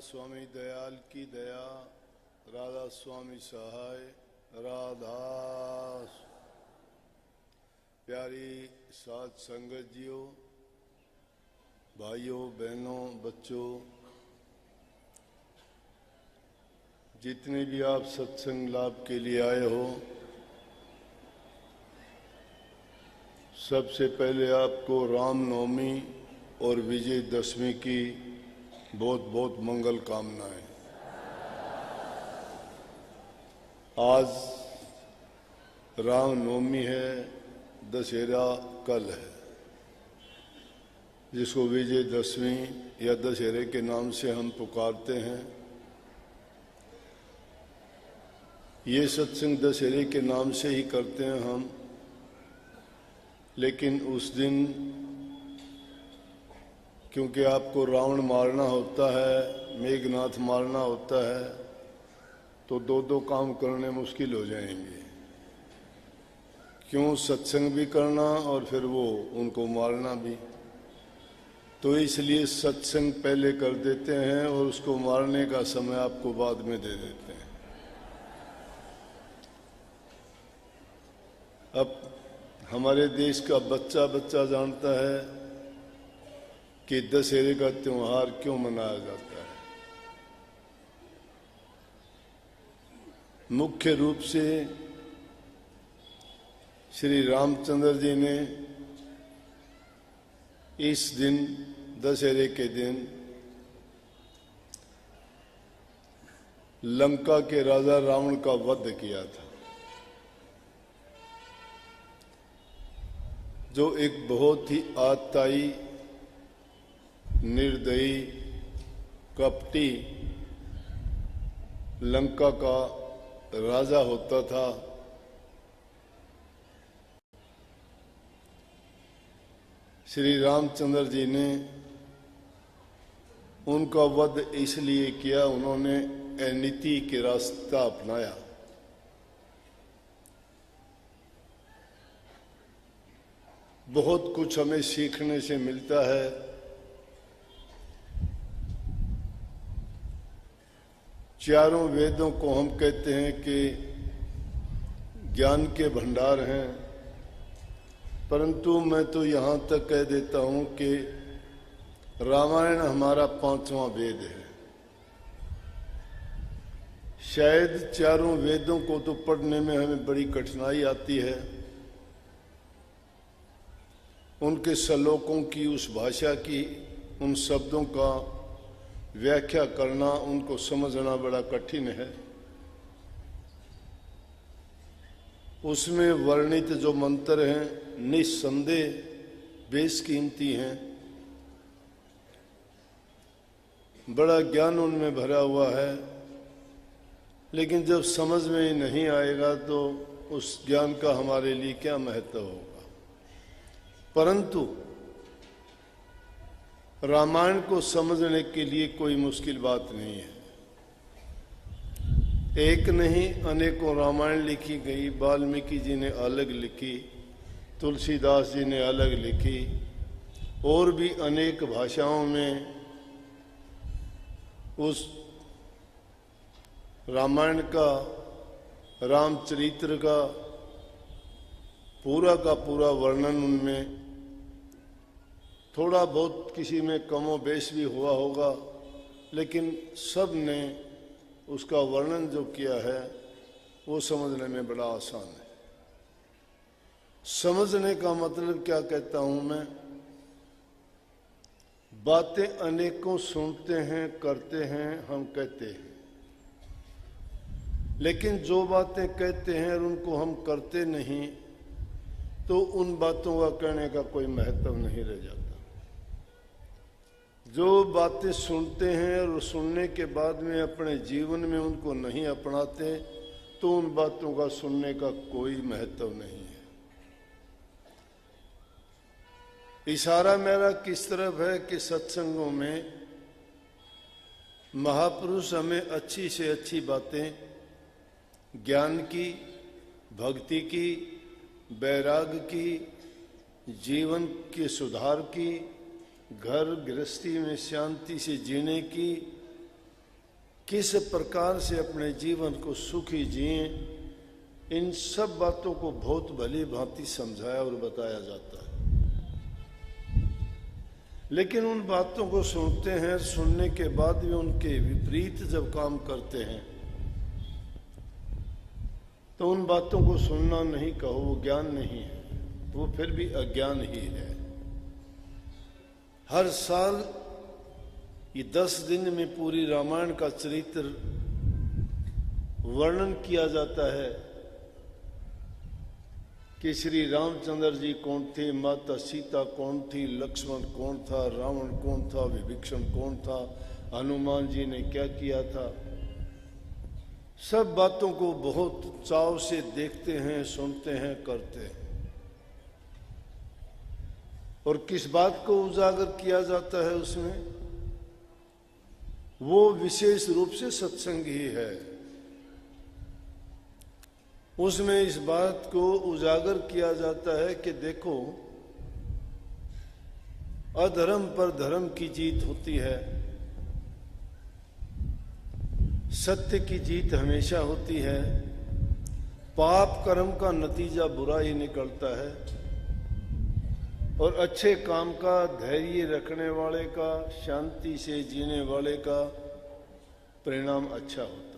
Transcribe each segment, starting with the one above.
स्वामी दयाल की दया, राधा स्वामी सहाय, राधा। प्यारी साध संगत जियों, भाइयों बहनों बच्चों, जितने भी आप सत्संग लाभ के लिए आए हो, सबसे पहले आपको रामनवमी और विजयदशमी की बहुत बहुत मंगल कामनाएं। आज रामनवमी है, दशहरा कल है, जिसको विजयदशमी या दशहरे के नाम से हम पुकारते हैं। ये सत्संग दशहरे के नाम से ही करते हैं हम, लेकिन उस दिन क्योंकि आपको रावण मारना होता है, मेघनाथ मारना होता है, तो दो दो काम करने मुश्किल हो जाएंगे। क्यों सत्संग भी करना और फिर वो उनको मारना भी। तो इसलिए सत्संग पहले कर देते हैं और उसको मारने का समय आपको बाद में दे देते हैं। अब हमारे देश का बच्चा बच्चा जानता है कि दशहरे का त्योहार क्यों मनाया जाता है। मुख्य रूप से श्री रामचंद्र जी ने इस दिन, दशहरे के दिन, लंका के राजा रावण का वध किया था, जो एक बहुत ही आतताई, निर्दयी, कपटी लंका का राजा होता था। श्री रामचंद्र जी ने उनका वध इसलिए किया, उन्होंने अनीति के रास्ता अपनाया। बहुत कुछ हमें सीखने से मिलता है। चारों वेदों को हम कहते हैं कि ज्ञान के भंडार हैं, परंतु मैं तो यहाँ तक कह देता हूँ कि रामायण हमारा 5वां वेद है। शायद चारों वेदों को तो पढ़ने में हमें बड़ी कठिनाई आती है, उनके श्लोकों की, उस भाषा की, उन शब्दों का व्याख्या करना, उनको समझना बड़ा कठिन है। उसमें वर्णित जो मंत्र हैं निस्संदेह बेशकीमती हैं, बड़ा ज्ञान उनमें भरा हुआ है, लेकिन जब समझ में ही नहीं आएगा तो उस ज्ञान का हमारे लिए क्या महत्व होगा। परंतु रामायण को समझने के लिए कोई मुश्किल बात नहीं है। एक नहीं अनेकों रामायण लिखी गई। वाल्मीकि जी ने अलग लिखी, तुलसीदास जी ने अलग लिखी, और भी अनेक भाषाओं में उस रामायण का, रामचरित्र का पूरा वर्णन उनमें थोड़ा बहुत, किसी में कमो बेश भी हुआ होगा, लेकिन सब ने उसका वर्णन जो किया है वो समझने में बड़ा आसान है। समझने का मतलब क्या कहता हूं मैं, बातें अनेकों सुनते हैं, करते हैं, हम कहते हैं, लेकिन जो बातें कहते हैं और उनको हम करते नहीं, तो उन बातों का कहने का कोई महत्व नहीं रह जाता। जो बातें सुनते हैं और सुनने के बाद में अपने जीवन में उनको नहीं अपनाते, तो उन बातों का सुनने का कोई महत्व नहीं है। इशारा मेरा किस तरफ है कि सत्संगों में महापुरुष हमें अच्छी से अच्छी बातें, ज्ञान की, भक्ति की, वैराग की, जीवन के सुधार की, घर गृहस्थी में शांति से जीने की, किस प्रकार से अपने जीवन को सुखी जिए, इन सब बातों को बहुत भली भांति समझाया और बताया जाता है। लेकिन उन बातों को सुनते हैं, सुनने के बाद भी उनके विपरीत जब काम करते हैं तो उन बातों को सुनना नहीं कहो, वो ज्ञान नहीं है, वो फिर भी अज्ञान ही है। हर साल ये 10 दिन में पूरी रामायण का चरित्र वर्णन किया जाता है कि श्री रामचंद्र जी कौन थे, माता सीता कौन थी, लक्ष्मण कौन था, रावण कौन था, विभीषण कौन था, हनुमान जी ने क्या किया था। सब बातों को बहुत चाव से देखते हैं, सुनते हैं, करते हैं। और किस बात को उजागर किया जाता है उसमें? वो विशेष रूप से सत्संग ही है। उसमें इस बात को उजागर किया जाता है कि देखो, अधर्म पर धर्म की जीत होती है, सत्य की जीत हमेशा होती है, पाप कर्म का नतीजा बुरा ही निकलता है, और अच्छे काम का, धैर्य रखने वाले का, शांति से जीने वाले का परिणाम अच्छा होता है।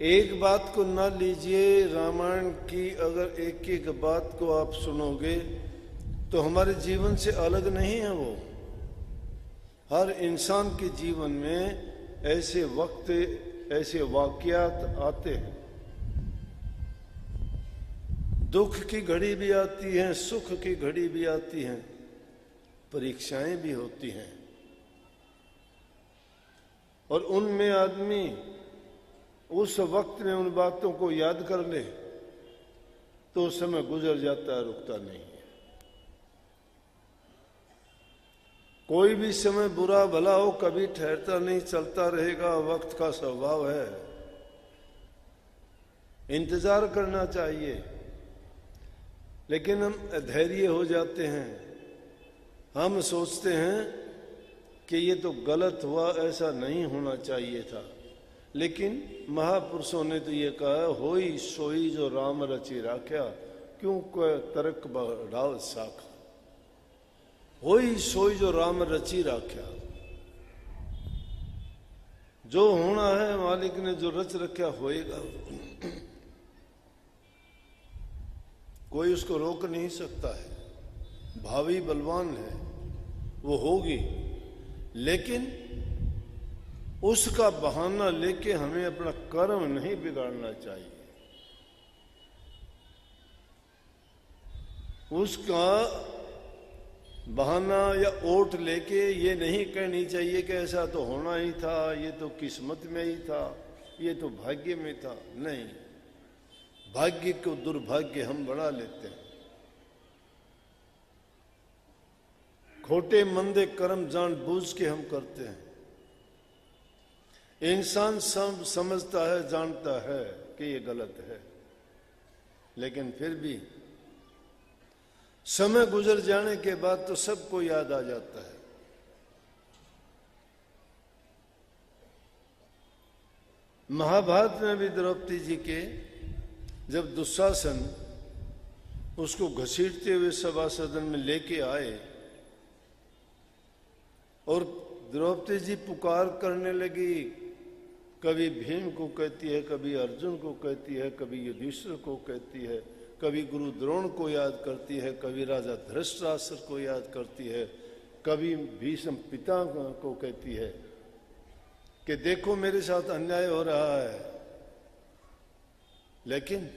एक बात को ना लीजिए, रामायण की अगर एक एक बात को आप सुनोगे तो हमारे जीवन से अलग नहीं है वो। हर इंसान के जीवन में ऐसे वक्त, ऐसे वाकयात आते हैं। दुख की घड़ी भी आती है, सुख की घड़ी भी आती है, परीक्षाएं भी होती हैं, और उनमें आदमी उस वक्त में उन बातों को याद कर ले तो उस समय गुजर जाता है, रुकता नहीं है। कोई भी समय बुरा भला हो, कभी ठहरता नहीं, चलता रहेगा, वक्त का स्वभाव है। इंतजार करना चाहिए, लेकिन हम अधैर्य हो जाते हैं। हम सोचते हैं कि ये तो गलत हुआ, ऐसा नहीं होना चाहिए था। लेकिन महापुरुषों ने तो ये कहा, होई सोई जो राम रचि राख्या, क्यों कोई तर्क बढ़ाओ साखा। होई सोई जो राम रचि राख्या, जो होना है मालिक ने जो रच रखा होएगा, कोई उसको रोक नहीं सकता है। भावी बलवान है, वो होगी, लेकिन उसका बहाना लेके हमें अपना कर्म नहीं बिगाड़ना चाहिए। उसका बहाना या ओट लेके ये नहीं कहनी चाहिए कि ऐसा तो होना ही था, ये तो किस्मत में ही था, ये तो भाग्य में था। नहीं, भाग्य को दुर्भाग्य हम बना लेते हैं। खोटे मंदे कर्म जानबूझ के हम करते हैं। इंसान सब समझता है, जानता है कि ये गलत है, लेकिन फिर भी समय गुजर जाने के बाद तो सबको याद आ जाता है। महाभारत में भी द्रौपदी जी के जब दुशासन उसको घसीटते हुए सभा सदन में लेके आए और द्रौपदी जी पुकार करने लगी, कभी भीम को कहती है, कभी अर्जुन को कहती है, कभी युधिष्ठिर को कहती है, कभी गुरु द्रोण को याद करती है, कभी राजा धृतराष्ट्र को याद करती है, कभी भीष्म पिता को कहती है कि देखो मेरे साथ अन्याय हो रहा है। लेकिन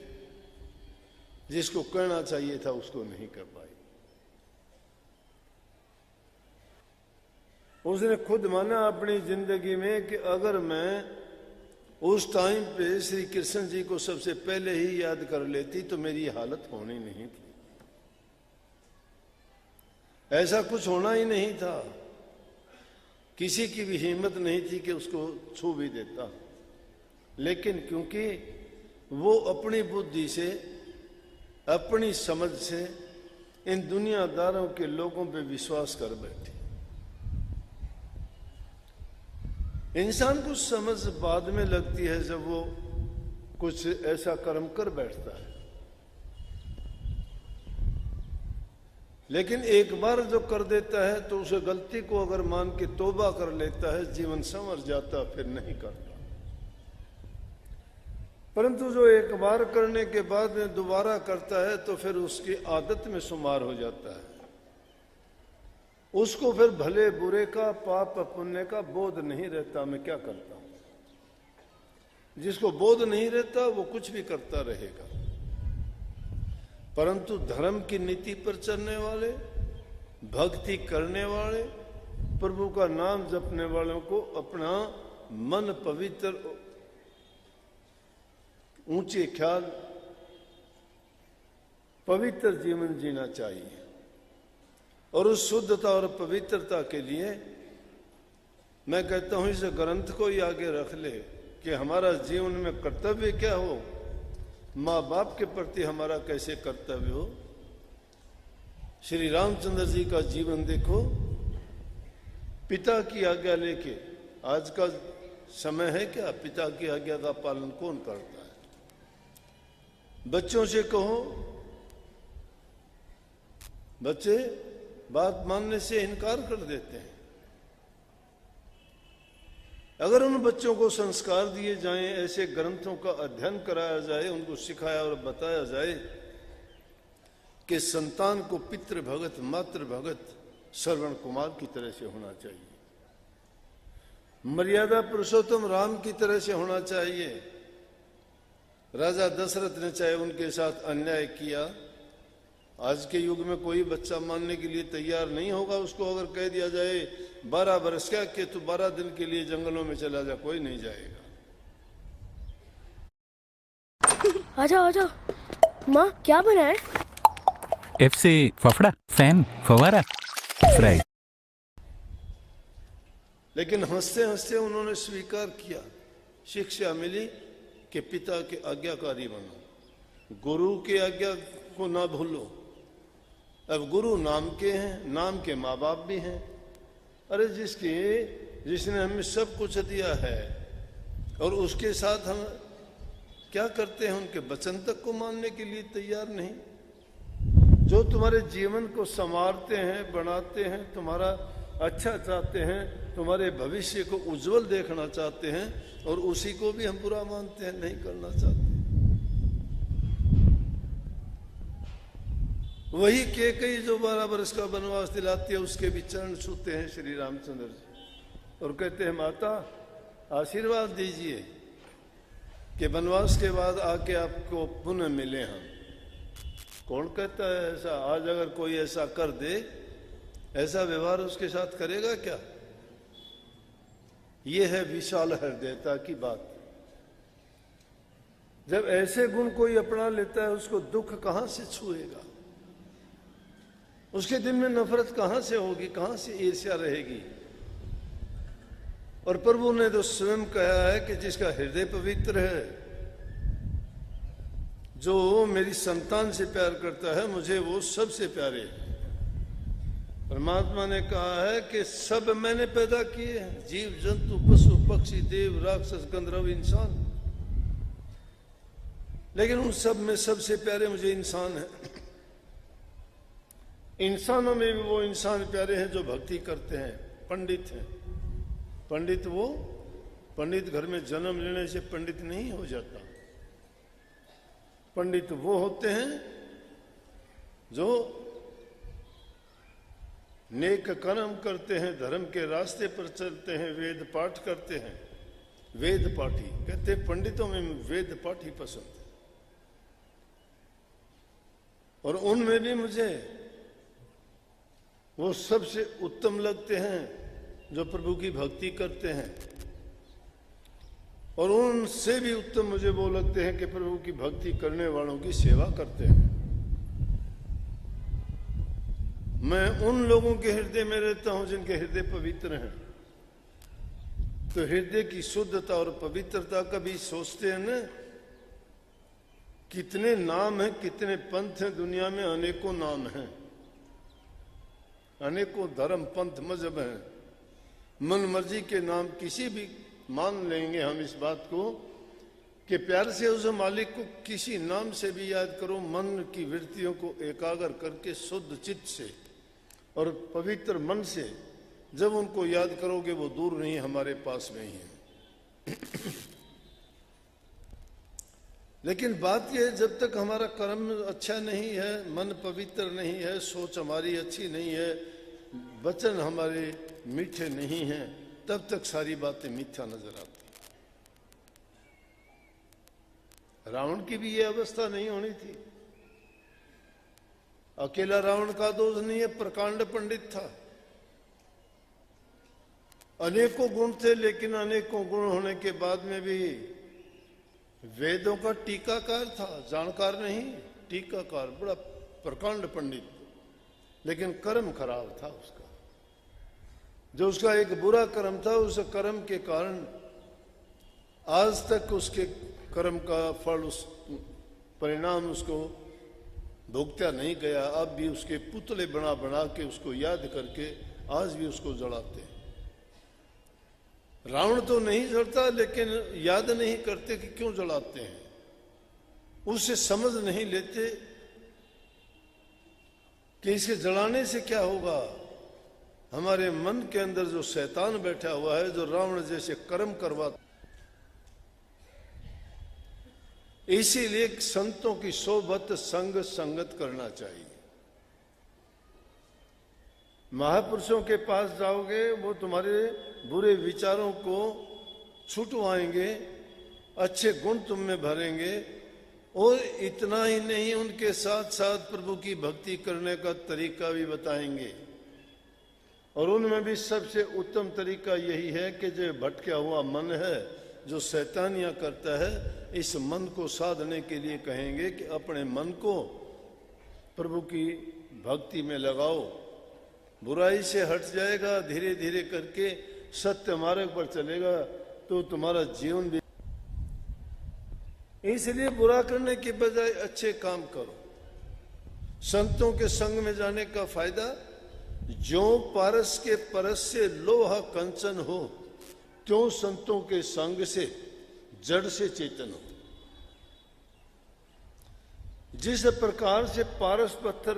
जिसको कहना चाहिए था उसको नहीं कर पाई। उसने खुद माना अपनी जिंदगी में कि अगर मैं उस टाइम पे श्री कृष्ण जी को सबसे पहले ही याद कर लेती तो मेरी हालत होनी नहीं थी। ऐसा कुछ होना ही नहीं था। किसी की भी हिम्मत नहीं थी कि उसको छू भी देता। लेकिन क्योंकि वो अपनी बुद्धि से, अपनी समझ से इन दुनियादारों के लोगों पे विश्वास कर बैठी, इंसान को समझ बाद में लगती है जब वो कुछ ऐसा कर्म कर बैठता है, लेकिन एक बार जो कर देता है तो उसे गलती को अगर मान के तौबा कर लेता है, जीवन संवर जाता, फिर नहीं करता। परंतु जो एक बार करने के बाद में दोबारा करता है तो फिर उसकी आदत में शुमार हो जाता है, उसको फिर भले बुरे का, पाप पुण्य का बोध नहीं रहता, मैं क्या करता हूं। जिसको बोध नहीं रहता वो कुछ भी करता रहेगा। परंतु धर्म की नीति पर चलने वाले, भक्ति करने वाले, प्रभु का नाम जपने वालों को अपना मन पवित्र, ऊंचे ख्याल, पवित्र जीवन जीना चाहिए। और उस शुद्धता और पवित्रता के लिए मैं कहता हूं इस ग्रंथ को ही आगे रख ले कि हमारा जीवन में कर्तव्य क्या हो, माँ बाप के प्रति हमारा कैसे कर्तव्य हो। श्री रामचंद्र जी का जीवन देखो, पिता की आज्ञा लेके, आज का समय है क्या, पिता की आज्ञा का पालन कौन करता है। बच्चों से कहो, बच्चे बात मानने से इनकार कर देते हैं। अगर उन बच्चों को संस्कार दिए जाएं, ऐसे ग्रंथों का अध्ययन कराया जाए, उनको सिखाया और बताया जाए कि संतान को पितृ भगत, मातृ भगत, श्रवण कुमार की तरह से होना चाहिए, मर्यादा पुरुषोत्तम राम की तरह से होना चाहिए। राजा दशरथ ने चाहे उनके साथ अन्याय किया, आज के युग में कोई बच्चा मानने के लिए तैयार नहीं होगा। उसको अगर कह दिया जाए 12 वर्ष का कि तू 12 दिन के लिए जंगलों में चला जा, कोई नहीं जाएगा। आजा आजा, माँ क्या बना है? एफ से फफड़ा, फैन, फवारा, फ्राई। लेकिन हंसते हंसते उन्होंने स्वीकार किया, शिक्षा मिली कि पिता के आज्ञाकारी बनो, गुरु की आज्ञा को ना भूलो। अब गुरु नाम के हैं, नाम के माँ बाप भी हैं। अरे जिसने हमें सब कुछ दिया है और उसके साथ हम क्या करते हैं, उनके वचन तक को मानने के लिए तैयार नहीं। जो तुम्हारे जीवन को संवारते हैं, बनाते हैं, तुम्हारा अच्छा चाहते हैं, तुम्हारे भविष्य को उज्जवल देखना चाहते हैं, और उसी को भी हम बुरा मानते हैं, नहीं करना चाहते। वही कैकेयी जो 12 वर्ष का वनवास दिलाती है, उसके भी चरण छूते हैं श्री रामचंद्र जी और कहते हैं माता आशीर्वाद दीजिए कि वनवास के बाद आके आपको पुनः मिले हम। कौन कहता है ऐसा? आज अगर कोई ऐसा कर दे, ऐसा व्यवहार उसके साथ करेगा क्या? ये है विशाल हृदयता की बात। जब ऐसे गुण कोई अपना लेता है, उसको दुख कहां से छुएगा, उसके दिल में नफरत कहां से होगी, कहां से ईर्ष्या रहेगी। और प्रभु ने तो स्वयं कहा है कि जिसका हृदय पवित्र है, जो मेरी संतान से प्यार करता है, मुझे वो सबसे प्यारे है। परमात्मा ने कहा है कि सब मैंने पैदा किए हैं, जीव जंतु, पशु पक्षी, देव राक्षस, गंधर्व, इंसान, लेकिन उन सब में सबसे प्यारे मुझे इंसान है। इंसानों में भी वो इंसान प्यारे हैं जो भक्ति करते हैं, पंडित हैं। पंडित घर में जन्म लेने से पंडित नहीं हो जाता। पंडित वो होते हैं जो नेक कर्म करते हैं, धर्म के रास्ते पर चलते हैं, वेद पाठ करते हैं। वेद पाठी कहते हैं, पंडितों में वेद पाठी पसंद है। और उनमें भी मुझे वो सबसे उत्तम लगते हैं जो प्रभु की भक्ति करते हैं। और उनसे भी उत्तम मुझे वो लगते हैं कि प्रभु की भक्ति करने वालों की सेवा करते हैं। मैं उन लोगों के हृदय में रहता हूं जिनके हृदय पवित्र हैं। तो हृदय की शुद्धता और पवित्रता का भी सोचते हैं ना। कितने नाम हैं, कितने पंथ हैं दुनिया में, अनेकों नाम हैं, अनेकों धर्म, पंथ, मजहब हैं। मन मर्जी के नाम किसी भी मान लेंगे हम इस बात को कि प्यार से उस मालिक को किसी नाम से भी याद करो, मन की वृत्तियों को एकाग्र करके शुद्ध चित्त से और पवित्र मन से जब उनको याद करोगे वो दूर नहीं, हमारे पास में ही है। लेकिन बात यह है, जब तक हमारा कर्म अच्छा नहीं है, मन पवित्र नहीं है, सोच हमारी अच्छी नहीं है, वचन हमारे मीठे नहीं हैं, तब तक सारी बातें मिथ्या नजर आती। रावण की भी ये अवस्था नहीं होनी थी। अकेला रावण का दोष नहीं है, प्रकांड पंडित था। अनेकों गुण थे, लेकिन अनेकों गुण होने के बाद में भी वेदों का टीकाकार था, जानकार नहीं, टीकाकार, बड़ा प्रकांड पंडित, लेकिन कर्म खराब था उसका। जो उसका एक बुरा कर्म था, उस कर्म के कारण आज तक उसके कर्म का फल, उस परिणाम उसको भुगता नहीं गया। अब भी उसके पुतले बना बना के उसको याद करके आज भी उसको जलाते हैं। रावण तो नहीं जलता, लेकिन याद नहीं करते कि क्यों जलाते हैं, उससे समझ नहीं लेते कि इसके जलाने से क्या होगा। हमारे मन के अंदर जो शैतान बैठा हुआ है, जो रावण जैसे कर्म करवाता, इसीलिए संतों की सोबत संग संगत करना चाहिए। महापुरुषों के पास जाओगे, वो तुम्हारे बुरे विचारों को छुटवाएंगे, अच्छे गुण तुम में भरेंगे, और इतना ही नहीं, उनके साथ साथ प्रभु की भक्ति करने का तरीका भी बताएंगे। और उनमें भी सबसे उत्तम तरीका यही है कि जो भटका हुआ मन है, जो शैतानियां करता है, इस मन को साधने के लिए कहेंगे कि अपने मन को प्रभु की भक्ति में लगाओ, बुराई से हट जाएगा, धीरे धीरे करके सत्य मार्ग पर चलेगा, तो तुम्हारा जीवन भी। इसलिए बुरा करने के बजाय अच्छे काम करो। संतों के संग में जाने का फायदा, जो पारस के परस से लोहा कंचन हो, त्यों संतों के संग से जड़ से चेतन हो। जिस प्रकार से पारस पत्थर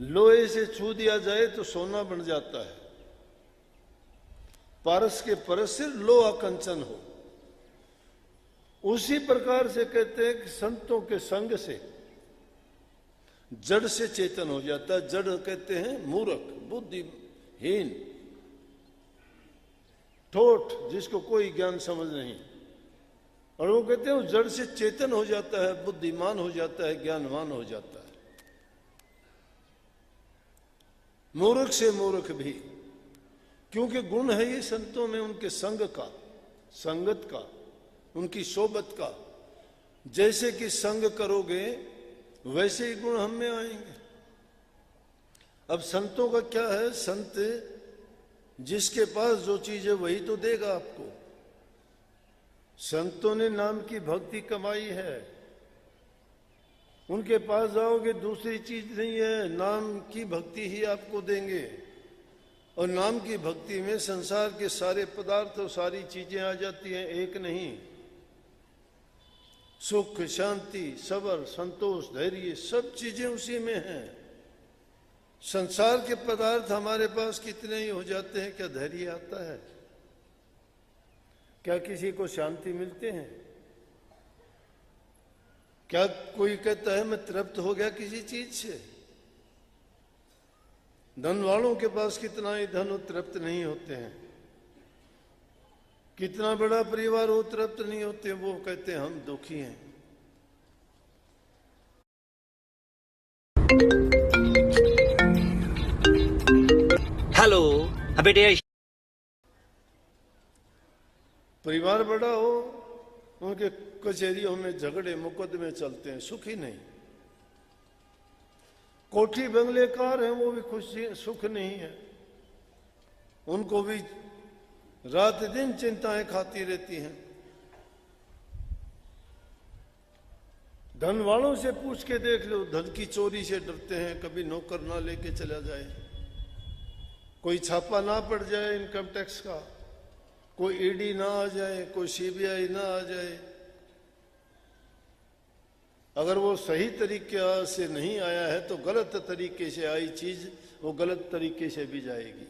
लोहे से छू दिया जाए तो सोना बन जाता है, पारस के परस से लोहा कंचन हो, उसी प्रकार से कहते हैं कि संतों के संग से जड़ से चेतन हो जाता है। जड़ कहते हैं मूर्ख, बुद्धिहीन, ठोठ, जिसको कोई ज्ञान समझ नहीं, और वो कहते हैं वो जड़ से चेतन हो जाता है, बुद्धिमान हो जाता है, ज्ञानवान हो जाता है। मूर्ख से मूर्ख भी, क्योंकि गुण है ये संतों में उनके संग का, संगत का, उनकी सोबत का। जैसे कि संग करोगे वैसे ही गुण हम में आएंगे। अब संतों का क्या है, संत जिसके पास जो चीज है वही तो देगा आपको। संतों ने नाम की भक्ति कमाई है, उनके पास जाओगे दूसरी चीज नहीं है, नाम की भक्ति ही आपको देंगे। और नाम की भक्ति में संसार के सारे पदार्थ और सारी चीजें आ जाती हैं, एक नहीं। सुख, शांति, सबर, संतोष, धैर्य, सब चीजें उसी में हैं। संसार के पदार्थ हमारे पास कितने ही हो जाते हैं, क्या धैर्य आता है? क्या किसी को शांति मिलते हैं? क्या कोई कहता है मैं तृप्त हो गया किसी चीज से? धन वालों के पास कितना ही धन हो, तृप्त नहीं होते हैं। कितना बड़ा परिवार हो, तृप्त नहीं होते, वो कहते हैं हम दुखी हैं। हेलो, बेटे। परिवार बड़ा हो, उनके कचहरियों में झगड़े मुकदमे चलते हैं, सुखी नहीं। कोठी बंगले कार हैं, वो भी खुशी सुख नहीं है, उनको भी रात दिन चिंताएं खाती रहती हैं। धन वालों से पूछ के देख लो, धन की चोरी से डरते हैं, कभी नौकर ना लेके चला जाए। कोई छापा ना पड़ जाए इनकम टैक्स का, कोई ईडी ना आ जाए, कोई सीबीआई ना आ जाए। अगर वो सही तरीके से नहीं आया है तो गलत तरीके से आई चीज वो गलत तरीके से भी जाएगी।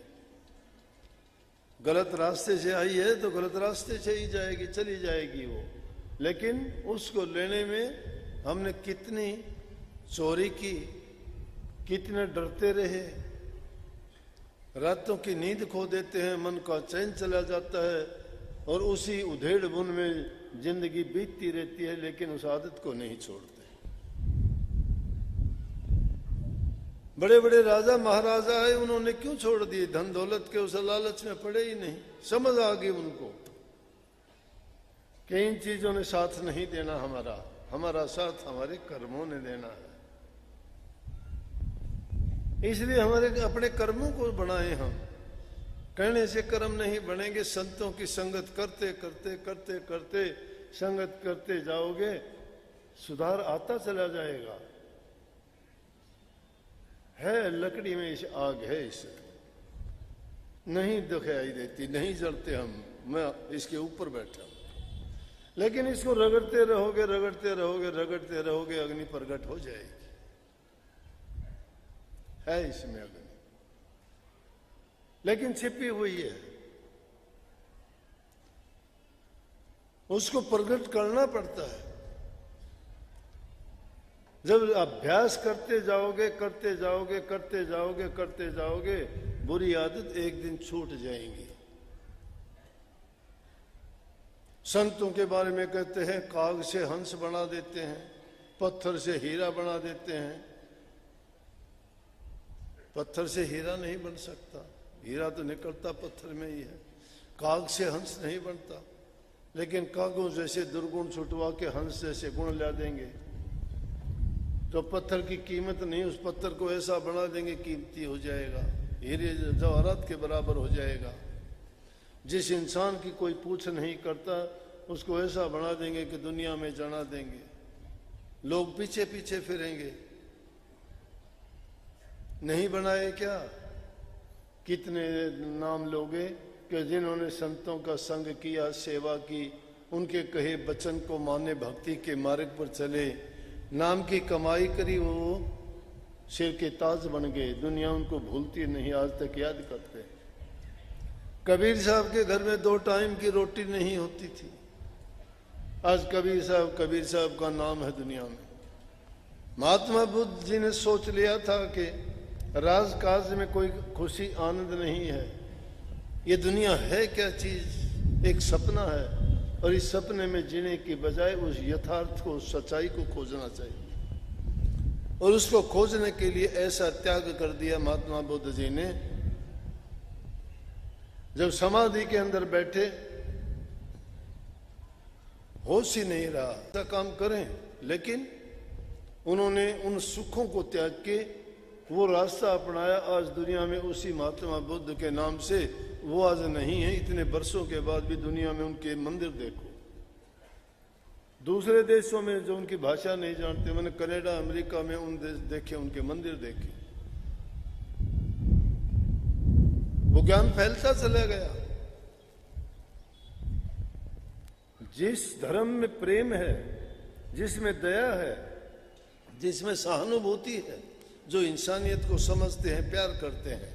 गलत रास्ते से आई है तो गलत रास्ते से ही जाएगी, चली जाएगी वो। लेकिन उसको लेने में हमने कितनी चोरी की, कितने डरते रहे, रातों की नींद खो देते हैं, मन का चैन चला जाता है और उसी उधेड़ बुन में जिंदगी बीतती रहती है, लेकिन उस आदत को नहीं छोड़ते। बड़े बड़े राजा महाराजा है, उन्होंने क्यों छोड़ दिए? धन दौलत के उस लालच में पड़े ही नहीं। समझ आ गई उनको कि इन चीजों ने साथ नहीं देना, हमारा साथ हमारे कर्मों ने देना है। इसलिए हमारे अपने कर्मों को बनाए हम। कहने से कर्म नहीं बनेंगे, संतों की संगत करते करते करते करते संगत करते जाओगे, सुधार आता चला जाएगा। है लकड़ी में इस आग है, इस नहीं दिखाई देती, नहीं जलते हम, मैं इसके ऊपर बैठा हूं, लेकिन इसको रगड़ते रहोगे रगड़ते रहोगे रगड़ते रहोगे, अग्नि प्रकट हो जाएगी। है इसमें अग्नि, लेकिन छिपी हुई है, उसको प्रकट करना पड़ता है। जब अभ्यास करते जाओगे करते जाओगे करते जाओगे करते जाओगे, बुरी आदत एक दिन छूट जाएंगी। संतों के बारे में कहते हैं काग से हंस बना देते हैं, पत्थर से हीरा बना देते हैं। पत्थर से हीरा नहीं बन सकता, हीरा तो निकलता पत्थर में ही है। काग से हंस नहीं बनता, लेकिन कागों जैसे दुर्गुण छुटवा के हंस जैसे गुण ला देंगे तो पत्थर की कीमत नहीं, उस पत्थर को ऐसा बना देंगे कीमती हो जाएगा, हीरे जवाहरात के बराबर हो जाएगा। जिस इंसान की कोई पूछ नहीं करता उसको ऐसा बना देंगे कि दुनिया में जना देंगे, लोग पीछे पीछे फिरेंगे। नहीं बनाए क्या? कितने नाम लोगे कि जिन्होंने संतों का संग किया, सेवा की, उनके कहे वचन को माने, भक्ति के मार्ग पर चले, नाम की कमाई करी, वो सिर के ताज बन गए। दुनिया उनको भूलती नहीं, आज तक याद करते। कबीर साहब के घर में 2 टाइम की रोटी नहीं होती थी, आज कबीर साहब का नाम है दुनिया में। महात्मा बुद्ध जी ने सोच लिया था कि राजकाज में कोई खुशी आनंद नहीं है, ये दुनिया है क्या चीज, एक सपना है, और इस सपने में जीने की बजाय उस यथार्थ को, उस सच्चाई को खोजना चाहिए। और उसको खोजने के लिए ऐसा त्याग कर दिया महात्मा बुद्ध जी ने। जब समाधि के अंदर बैठे, होश ही नहीं रहा, ऐसा काम करें, लेकिन उन्होंने उन सुखों को त्याग के वो रास्ता अपनाया। आज दुनिया में उसी महात्मा बुद्ध के नाम से वो आज नहीं है, इतने वर्षों के बाद भी दुनिया में उनके मंदिर देखो। दूसरे देशों में जो उनकी भाषा नहीं जानते, मैंने कनाडा अमेरिका में उन देश देखे, उनके मंदिर देखे, वो ज्ञान फैलता चला गया। जिस धर्म में प्रेम है, जिसमें दया है, जिसमें सहानुभूति है, जो इंसानियत को समझते हैं, प्यार करते हैं,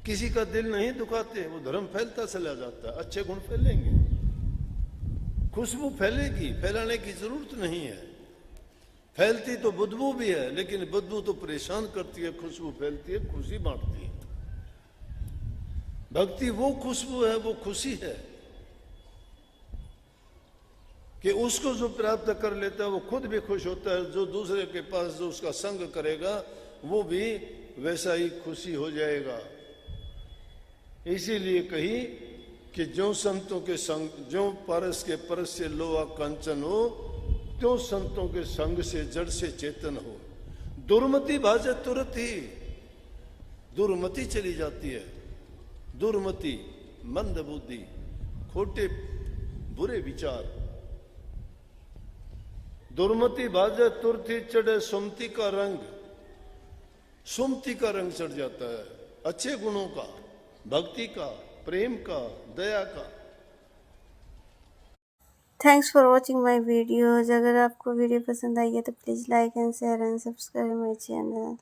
किसी का दिल नहीं दुखाते, वो धर्म फैलता चला जाता है। अच्छे गुण फैलेंगे, खुशबू फैलेगी, फैलाने की जरूरत नहीं है। फैलती तो बदबू भी है, लेकिन बदबू तो परेशान करती है, खुशबू फैलती है, खुशी बांटती है। भक्ति वो खुशबू है, वो खुशी है कि उसको जो प्राप्त कर लेता है वो खुद भी खुश होता है, जो दूसरे के पास जो उसका संग करेगा वो भी वैसा ही खुशी हो जाएगा। इसीलिए कही कि जो संतों के संग, जो परस के परस से लोहा कंचन हो, त्यों संतों के संग से जड़ से चेतन हो। दुर्मति भाजे तुरंत ही, दुर्मति चली जाती है। दुर्मति, मंद बुद्धि, खोटे बुरे विचार। दुर्मति भाजे तुरंत ही चढ़े सुमति का रंग, सुमति का रंग चढ़ जाता है। अच्छे गुणों का, भक्ति का, प्रेम का, दया का। Thanks for watching my videos. अगर आपको वीडियो पसंद आई है तो please like and share and subscribe my channel.